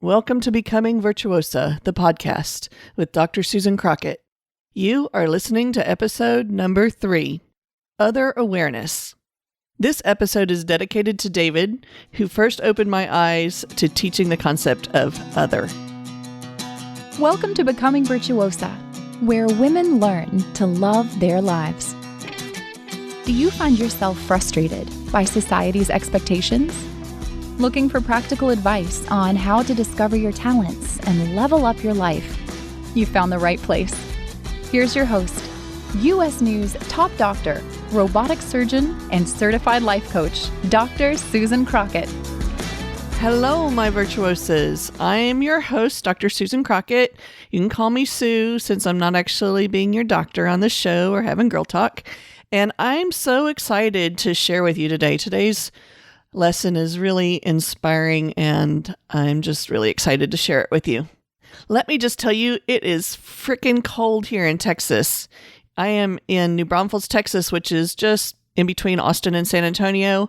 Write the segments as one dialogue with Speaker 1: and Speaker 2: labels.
Speaker 1: Welcome to Becoming Virtuosa, the podcast with Dr. Susan Crockett. You are listening to episode number 3, Other Awareness. This episode is dedicated to David, who first opened my eyes to teaching the concept of other.
Speaker 2: Welcome to Becoming Virtuosa, where women learn to love their lives. Do you find yourself frustrated by society's expectations? Looking for practical advice on how to discover your talents and level up your life? You found the right place. Here's your host, U.S. News top doctor, robotic surgeon, and certified life coach, Dr. Susan Crockett.
Speaker 1: Hello, my virtuosas. I am your host, Dr. Susan Crockett. You can call me Sue since I'm not actually being your doctor on the show or having girl talk. And I'm so excited to share with you today. Today's lesson is really inspiring, and I'm just really excited to share it with you. Let me just tell you, it is freaking cold here in Texas. I am in New Braunfels, Texas, which is just in between Austin and San Antonio,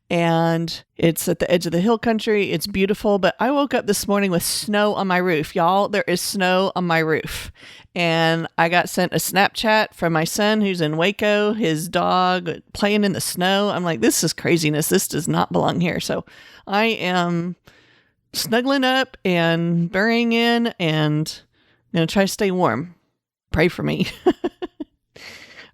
Speaker 1: and it's at the edge of the hill country. It's beautiful, but I woke up this morning with snow on my roof. Y'all, there is snow on my roof. And I got sent a Snapchat from my son who's in Waco, his dog playing in the snow. I'm like, this is craziness. This does not belong here. So I am snuggling up and burying in and I'm going to try to stay warm. Pray for me.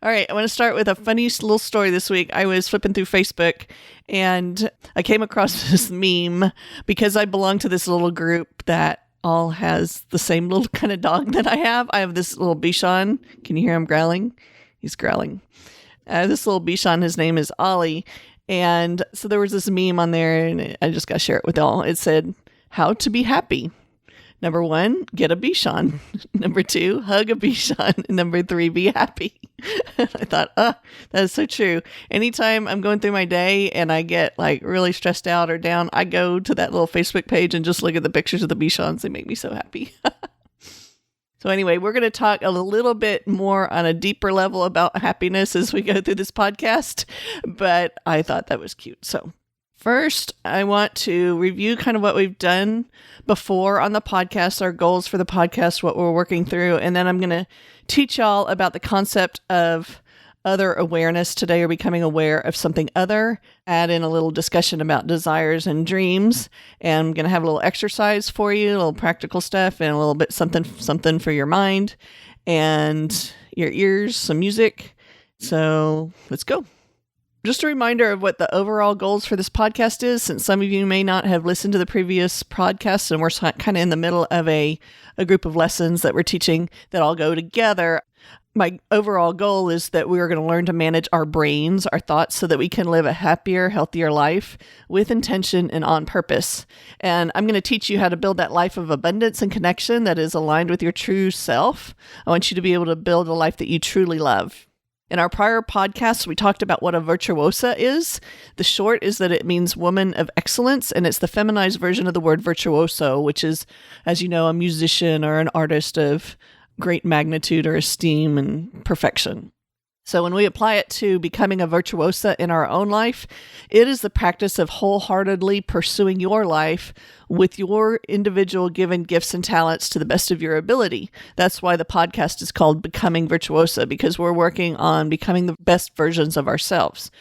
Speaker 1: All right, I want to start with a funny little story this week. I was flipping through Facebook and I came across this meme because I belong to this little group that all has the same little kind of dog that I have. I have this little Bichon. Can you hear him growling? He's growling. This little Bichon, his name is Ollie. And so there was this meme on there and I just got to share it with y'all. It said, how to be happy. Number 1, get a Bichon. Number 2, hug a Bichon. Number 3, be happy. I thought, that is so true. Anytime I'm going through my day and I get like really stressed out or down, I go to that little Facebook page and just look at the pictures of the Bichons. They make me so happy. So anyway, we're going to talk a little bit more on a deeper level about happiness as we go through this podcast, but I thought that was cute. So first, I want to review kind of what we've done before on the podcast, our goals for the podcast, what we're working through, and then I'm going to teach y'all about the concept of other awareness today, or becoming aware of something other, add in a little discussion about desires and dreams, and I'm going to have a little exercise for you, a little practical stuff, and a little bit something for your mind and your ears, some music. So let's go. Just a reminder of what the overall goals for this podcast is, since some of you may not have listened to the previous podcasts and we're kind of in the middle of a group of lessons that we're teaching that all go together. My overall goal is that we are going to learn to manage our brains, our thoughts, so that we can live a happier, healthier life with intention and on purpose. And I'm going to teach you how to build that life of abundance and connection that is aligned with your true self. I want you to be able to build a life that you truly love. In our prior podcasts, we talked about what a virtuosa is. The short is that it means woman of excellence, and it's the feminized version of the word virtuoso, which is, as you know, a musician or an artist of great magnitude or esteem and perfection. So when we apply it to becoming a virtuosa in our own life, it is the practice of wholeheartedly pursuing your life with your individual given gifts and talents to the best of your ability. That's why the podcast is called Becoming Virtuosa, because we're working on becoming the best versions of ourselves.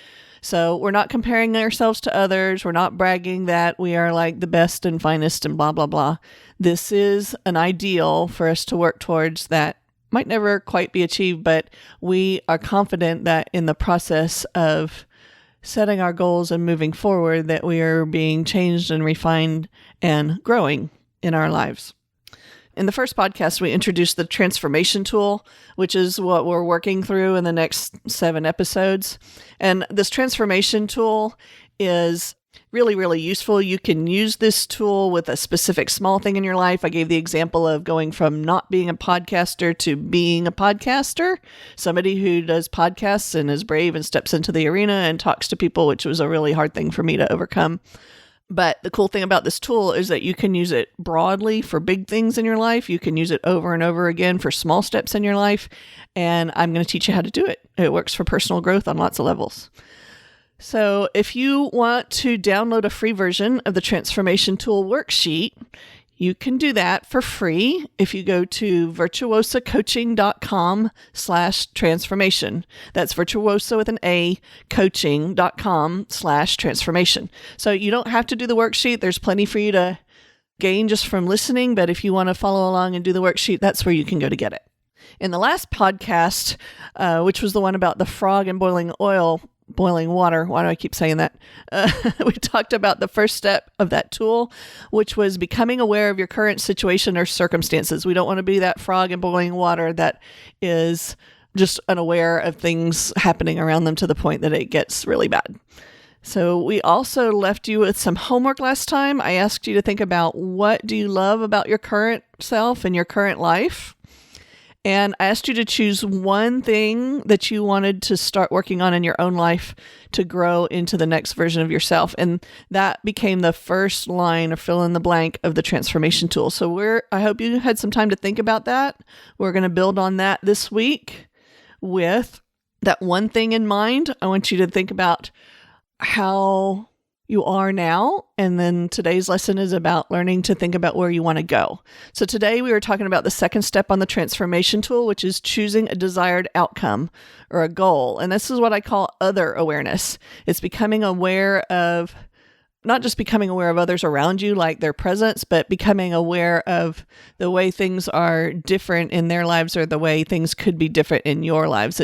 Speaker 1: So we're not comparing ourselves to others. We're not bragging that we are like the best and finest and blah, blah, blah. This is an ideal for us to work towards that might never quite be achieved, but we are confident that in the process of setting our goals and moving forward, that we are being changed and refined and growing in our lives. In the first podcast, we introduced the transformation tool, which is what we're working through in the next 7 episodes. And this transformation tool is really, really useful. You can use this tool with a specific small thing in your life. I gave the example of going from not being a podcaster to being a podcaster, somebody who does podcasts and is brave and steps into the arena and talks to people, which was a really hard thing for me to overcome. But the cool thing about this tool is that you can use it broadly for big things in your life. You can use it over and over again for small steps in your life. And I'm going to teach you how to do it. It works for personal growth on lots of levels. So if you want to download a free version of the Transformation Tool worksheet, You can do that for free if you go to virtuosacoaching.com/transformation. That's virtuosa with an A, coaching.com/transformation. So you don't have to do the worksheet. There's plenty for you to gain just from listening. But if you want to follow along and do the worksheet, that's where you can go to get it. In the last podcast, which was the one about the frog and boiling water. Why do I keep saying that? We talked about the first step of that tool, which was becoming aware of your current situation or circumstances. We don't want to be that frog in boiling water that is just unaware of things happening around them to the point that it gets really bad. So we also left you with some homework last time. I asked you to think about, what do you love about your current self and your current life? And I asked you to choose one thing that you wanted to start working on in your own life to grow into the next version of yourself. And that became the first line or fill in the blank of the transformation tool. So I hope you had some time to think about that. We're going to build on that this week with that one thing in mind. I want you to think about how you are now. And then today's lesson is about learning to think about where you want to go. So today we were talking about the second step on the transformation tool, which is choosing a desired outcome or a goal. And this is what I call other awareness. It's becoming aware of, not just becoming aware of others around you, like their presence, but becoming aware of the way things are different in their lives or the way things could be different in your lives.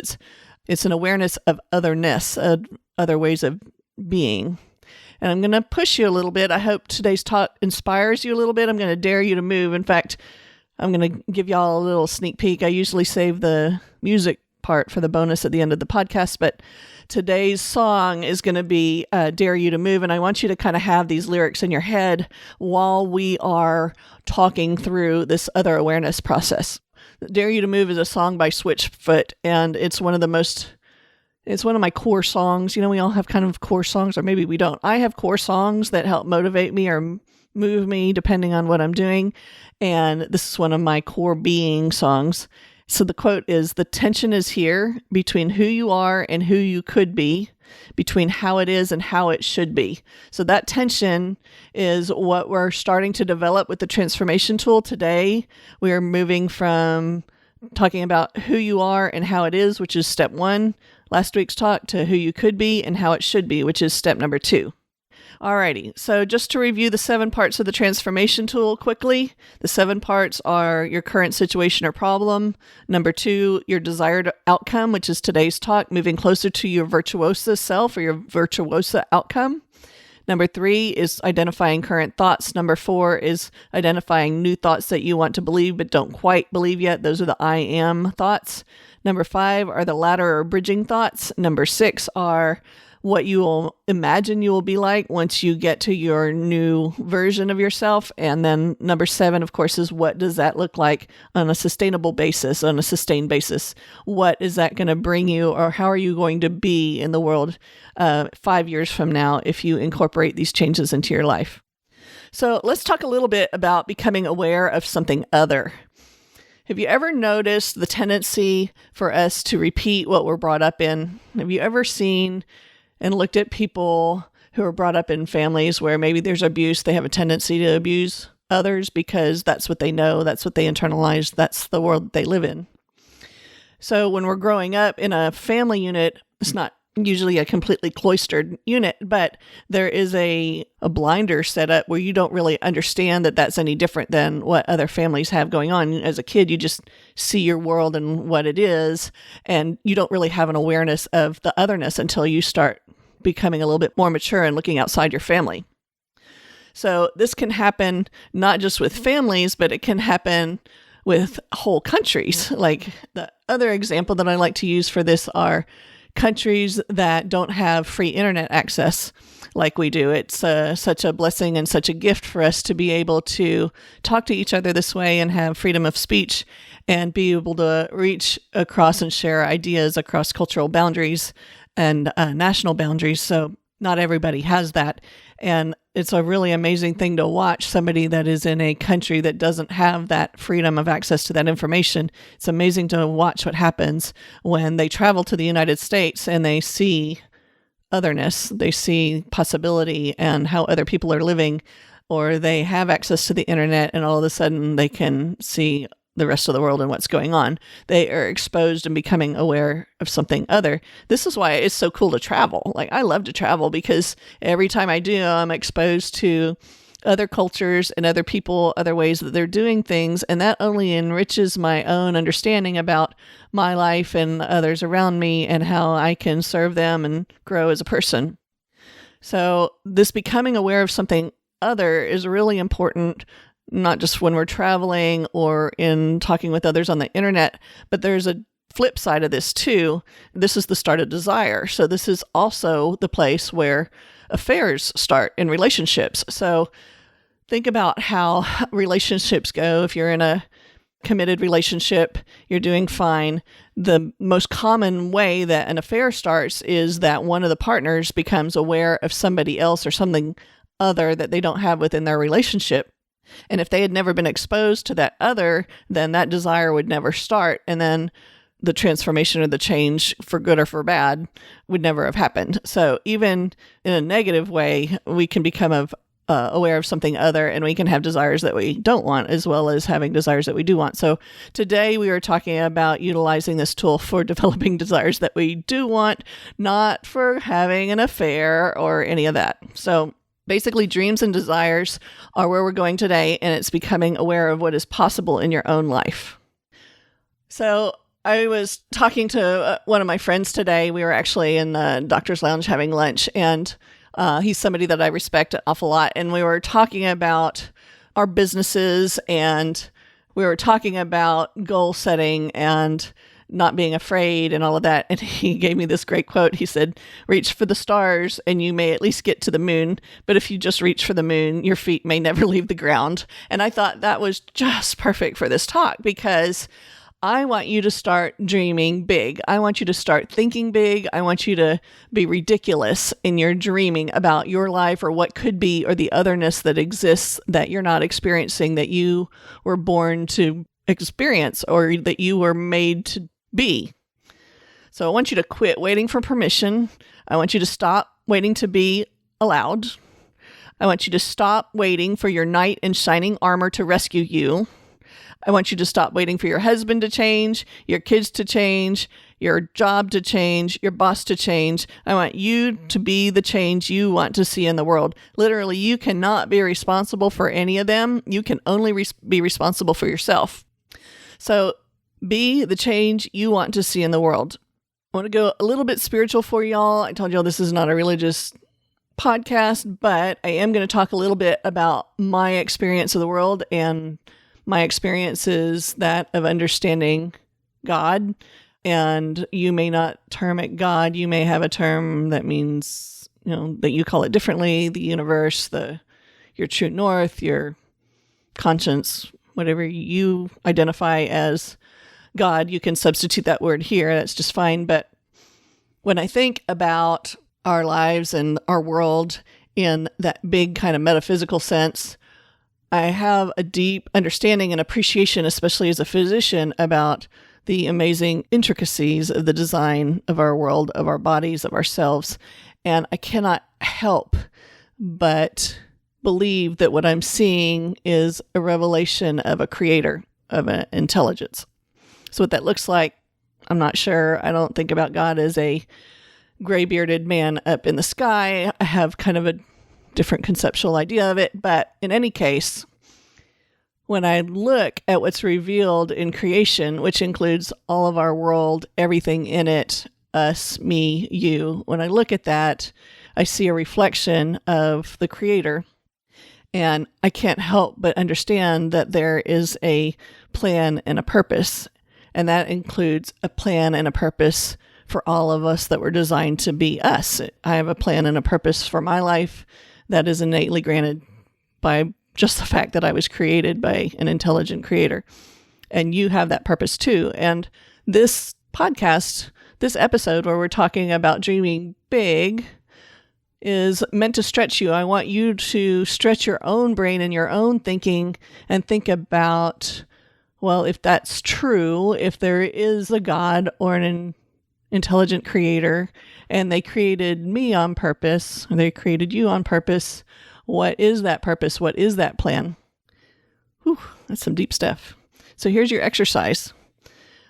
Speaker 1: It's an awareness of otherness, of other ways of being. And I'm going to push you a little bit. I hope today's talk inspires you a little bit. I'm going to dare you to move. In fact, I'm going to give y'all a little sneak peek. I usually save the music part for the bonus at the end of the podcast, but today's song is going to be Dare You to Move. And I want you to kind of have these lyrics in your head while we are talking through this other awareness process. Dare You to Move is a song by Switchfoot, and it's one of my core songs. You know, we all have kind of core songs, or maybe we don't. I have core songs that help motivate me or move me depending on what I'm doing. And this is one of my core being songs. So the quote is, "The tension is here between who you are and who you could be, between how it is and how it should be." So that tension is what we're starting to develop with the transformation tool today. We are moving from talking about who you are and how it is, which is step 1, last week's talk, to who you could be and how it should be, which is step number 2. Alrighty, so just to review the 7 parts of the transformation tool quickly, the 7 parts are your current situation or problem. Number 2, your desired outcome, which is today's talk, moving closer to your virtuosa self or your virtuosa outcome. Number 3 is identifying current thoughts. Number 4 is identifying new thoughts that you want to believe but don't quite believe yet. Those are the I am thoughts. Number 5 are the ladder or bridging thoughts. Number 6 are what you will imagine you will be like once you get to your new version of yourself. And then number 7, of course, is what does that look like on a sustainable basis, on a sustained basis? What is that going to bring you, or how are you going to be in the world 5 years from now if you incorporate these changes into your life? So let's talk a little bit about becoming aware of something other. Have you ever noticed the tendency for us to repeat what we're brought up in? Have you ever seen and looked at people who are brought up in families where maybe there's abuse? They have a tendency to abuse others because that's what they know, that's what they internalize, that's the world that they live in. So when we're growing up in a family unit, it's not usually a completely cloistered unit, but there is a blinder set up where you don't really understand that that's any different than what other families have going on. As a kid, you just see your world and what it is, and you don't really have an awareness of the otherness until you start becoming a little bit more mature and looking outside your family. So this can happen not just with families, but it can happen with whole countries. Like the other example that I like to use for this are countries that don't have free internet access like we do. It's such a blessing and such a gift for us to be able to talk to each other this way and have freedom of speech and be able to reach across and share ideas across cultural boundaries and national boundaries. So not everybody has that. And it's a really amazing thing to watch somebody that is in a country that doesn't have that freedom of access to that information. It's amazing to watch what happens when they travel to the United States and they see otherness, they see possibility and how other people are living or they have access to the internet and all of a sudden they can see the rest of the world and what's going on. They are exposed and becoming aware of something other. This is why it's so cool to travel. Like, I love to travel because every time I do, I'm exposed to other cultures and other people, other ways that they're doing things. And that only enriches my own understanding about my life and others around me and how I can serve them and grow as a person. So this becoming aware of something other is really important, not just when we're traveling or in talking with others on the internet, but there's a flip side of this too. This is the start of desire. So this is also the place where affairs start in relationships. So think about how relationships go. If you're in a committed relationship, you're doing fine. The most common way that an affair starts is that one of the partners becomes aware of somebody else or something other that they don't have within their relationship. And if they had never been exposed to that other, then that desire would never start. And then the transformation or the change, for good or for bad, would never have happened. So even in a negative way, we can become aware of something other, and we can have desires that we don't want, as well as having desires that we do want. So today we are talking about utilizing this tool for developing desires that we do want, not for having an affair or any of that. So basically, dreams and desires are where we're going today, and it's becoming aware of what is possible in your own life. So I was talking to one of my friends today. We were actually in the doctor's lounge having lunch, and he's somebody that I respect an awful lot. And we were talking about our businesses, and we were talking about goal setting and not being afraid and all of that. And he gave me this great quote. He said, "Reach for the stars and you may at least get to the moon. But if you just reach for the moon, your feet may never leave the ground." And I thought that was just perfect for this talk, because I want you to start dreaming big. I want you to start thinking big. I want you to be ridiculous in your dreaming about your life or what could be, or the otherness that exists that you're not experiencing, that you were born to experience or that you were made to be. So I want you to quit waiting for permission. I want you to stop waiting to be allowed. I want you to stop waiting for your knight in shining armor to rescue you. I want you to stop waiting for your husband to change, your kids to change, your job to change, your boss to change. I want you to be the change you want to see in the world. Literally, you cannot be responsible for any of them. You can only be responsible for yourself. So be the change you want to see in the world. I want to go a little bit spiritual for y'all. I told y'all this is not a religious podcast, but I am going to talk a little bit about my experience of the world, and my experience is that of understanding God. And you may not term it God. You may have a term that means, that you call it differently, the universe, your true north, your conscience, whatever you identify as God, you can substitute that word here. That's just fine. But when I think about our lives and our world in that big kind of metaphysical sense, I have a deep understanding and appreciation, especially as a physician, about the amazing intricacies of the design of our world, of our bodies, of ourselves. And I cannot help but believe that what I'm seeing is a revelation of a creator, of an intelligence. So what that looks like, I'm not sure. I don't think about God as a gray-bearded man up in the sky. I have kind of a different conceptual idea of it. But in any case, when I look at what's revealed in creation, which includes all of our world, everything in it, us, me, you, when I look at that, I see a reflection of the Creator. And I can't help but understand that there is a plan and a purpose. And that includes a plan and a purpose for all of us that were designed to be us. I have a plan and a purpose for my life that is innately granted by just the fact that I was created by an intelligent creator. And you have that purpose too. And this podcast, this episode where we're talking about dreaming big, is meant to stretch you. I want you to stretch your own brain and your own thinking and think about, well, if that's true, if there is a God or an intelligent creator, and they created me on purpose, or they created you on purpose, What is that purpose? What is that plan? Whew, that's some deep stuff. So here's your exercise.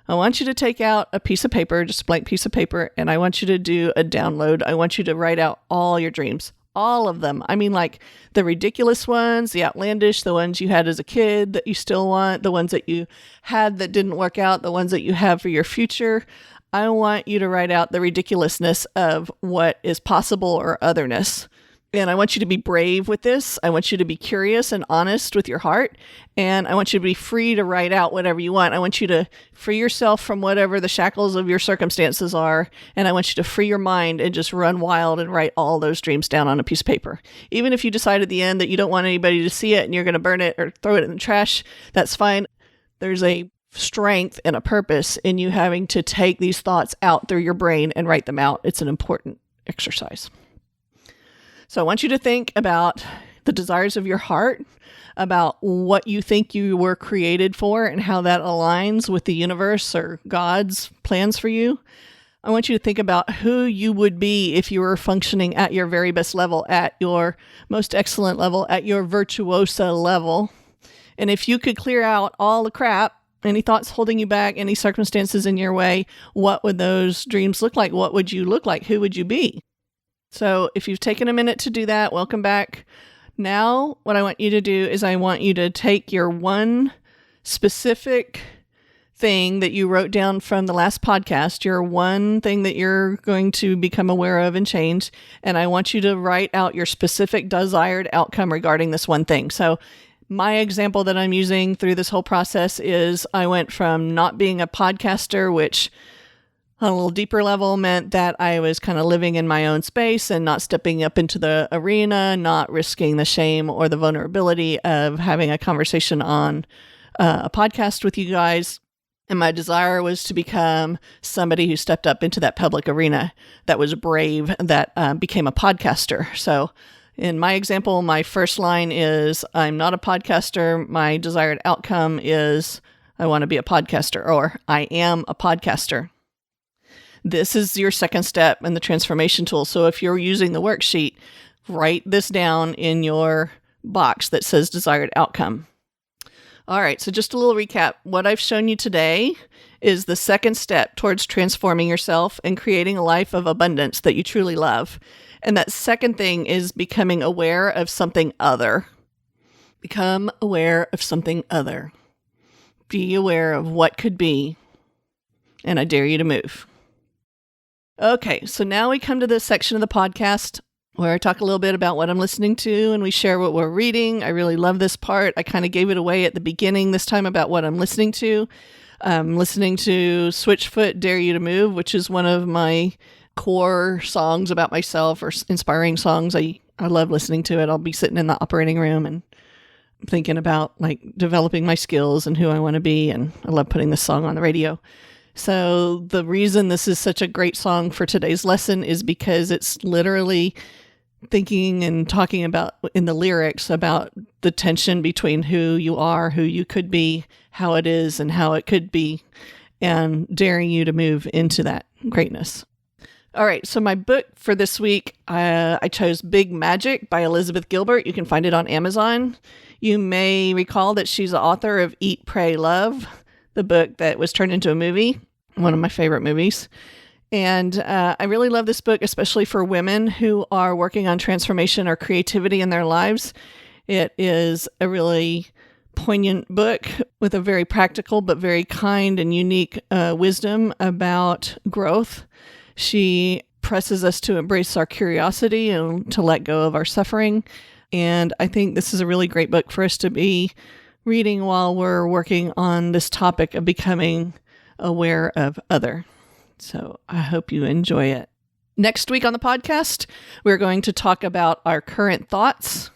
Speaker 1: I want you to take out a piece of paper, just a blank piece of paper, and I want you to do a download. I want you to write out all your dreams, all of them. I mean, like the ridiculous ones, the outlandish, the ones you had as a kid that you still want, the ones that you had that didn't work out, the ones that you have for your future. I want you to write out the ridiculousness of what is possible or otherness. And I want you to be brave with this. I want you to be curious and honest with your heart. And I want you to be free to write out whatever you want. I want you to free yourself from whatever the shackles of your circumstances are. And I want you to free your mind and just run wild and write all those dreams down on a piece of paper. Even if you decide at the end that you don't want anybody to see it and you're going to burn it or throw it in the trash, that's fine. There's a strength and a purpose in you having to take these thoughts out through your brain and write them out. It's an important exercise. So I want you to think about the desires of your heart, about what you think you were created for and how that aligns with the universe or God's plans for you. I want you to think about who you would be if you were functioning at your very best level, at your most excellent level, at your virtuosa level. And if you could clear out all the crap, any thoughts holding you back, any circumstances in your way, what would those dreams look like? What would you look like? Who would you be? So if you've taken a minute to do that, welcome back. Now, what I want you to do is I want you to take your one specific thing that you wrote down from the last podcast, your one thing that you're going to become aware of and change, and I want you to write out your specific desired outcome regarding this one thing. So my example that I'm using through this whole process is I went from not being a podcaster, which on a little deeper level meant that I was kind of living in my own space and not stepping up into the arena, not risking the shame or the vulnerability of having a conversation on a podcast with you guys. And my desire was to become somebody who stepped up into that public arena, that was brave, that became a podcaster. So in my example, my first line is, I'm not a podcaster. My desired outcome is, I want to be a podcaster, or I am a podcaster. This is your second step in the transformation tool. So if you're using the worksheet, write this down in your box that says desired outcome. All right, so just a little recap. What I've shown you today is the second step towards transforming yourself and creating a life of abundance that you truly love. And that second thing is becoming aware of something other. Become aware of something other. Be aware of what could be. And I dare you to move. Okay, so now we come to this section of the podcast where I talk a little bit about what I'm listening to and we share what we're reading. I really love this part. I kind of gave it away at the beginning this time about what I'm listening to. I'm listening to Switchfoot, Dare You to Move, which is one of my core songs about myself or inspiring songs. I love listening to it. I'll be sitting in the operating room and thinking about like developing my skills and who I want to be. And I love putting this song on the radio. So the reason this is such a great song for today's lesson is because it's literally thinking and talking about in the lyrics about the tension between who you are, who you could be, how it is and how it could be, and daring you to move into that greatness. All right, so my book for this week, I chose Big Magic by Elizabeth Gilbert. You can find it on Amazon. You may recall that she's the author of Eat, Pray, Love, the book that was turned into a movie, one of my favorite movies. And I really love this book, especially for women who are working on transformation or creativity in their lives. It is a really poignant book with a very practical but very kind and unique wisdom about growth. She presses us to embrace our curiosity and to let go of our suffering. And I think this is a really great book for us to be reading while we're working on this topic of becoming aware of other. So I hope you enjoy it. Next week on the podcast, we're going to talk about our current thoughts.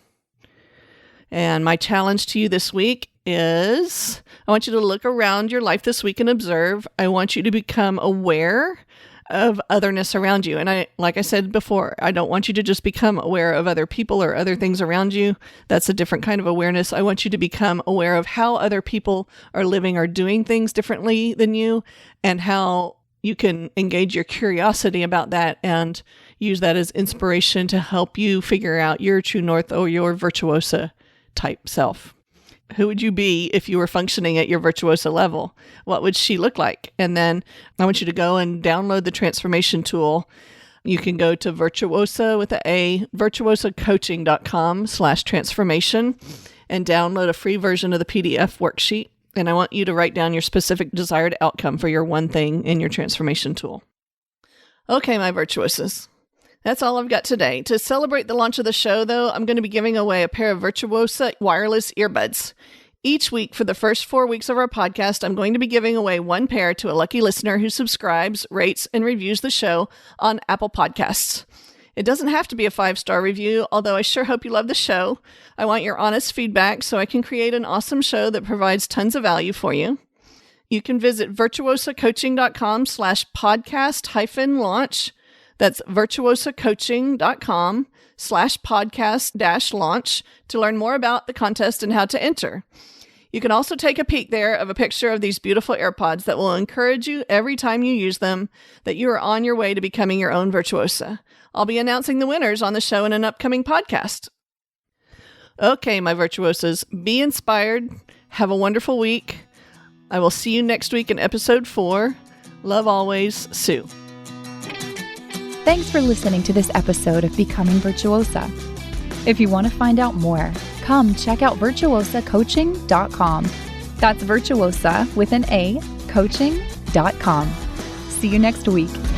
Speaker 1: And my challenge to you this week is I want you to look around your life this week and observe. I want you to become aware of otherness around you. And like I said before, I don't want you to just become aware of other people or other things around you. That's a different kind of awareness. I want you to become aware of how other people are living or doing things differently than you and how you can engage your curiosity about that and use that as inspiration to help you figure out your true north or your virtuosa type self. Who would you be if you were functioning at your virtuosa level? What would she look like? And then I want you to go and download the transformation tool. You can go to virtuosacoaching.com/transformation and download a free version of the PDF worksheet. And I want you to write down your specific desired outcome for your one thing in your transformation tool. Okay, my virtuosas. That's all I've got today. To celebrate the launch of the show, though, I'm going to be giving away a pair of Virtuosa wireless earbuds. Each week for the first 4 weeks of our podcast, I'm going to be giving away one pair to a lucky listener who subscribes, rates, and reviews the show on Apple Podcasts. It doesn't have to be a 5-star review, although I sure hope you love the show. I want your honest feedback so I can create an awesome show that provides tons of value for you. You can visit virtuosacoaching.com/podcast-launch. That's virtuosacoaching.com/podcast-launch to learn more about the contest and how to enter. You can also take a peek there of a picture of these beautiful AirPods that will encourage you every time you use them that you are on your way to becoming your own virtuosa. I'll be announcing the winners on the show in an upcoming podcast. Okay, my virtuosas, be inspired. Have a wonderful week. I will see you next week in episode 4. Love always, Sue.
Speaker 2: Thanks for listening to this episode of Becoming Virtuosa. If you want to find out more, come check out virtuosacoaching.com. That's virtuosa with an A, coaching.com. See you next week.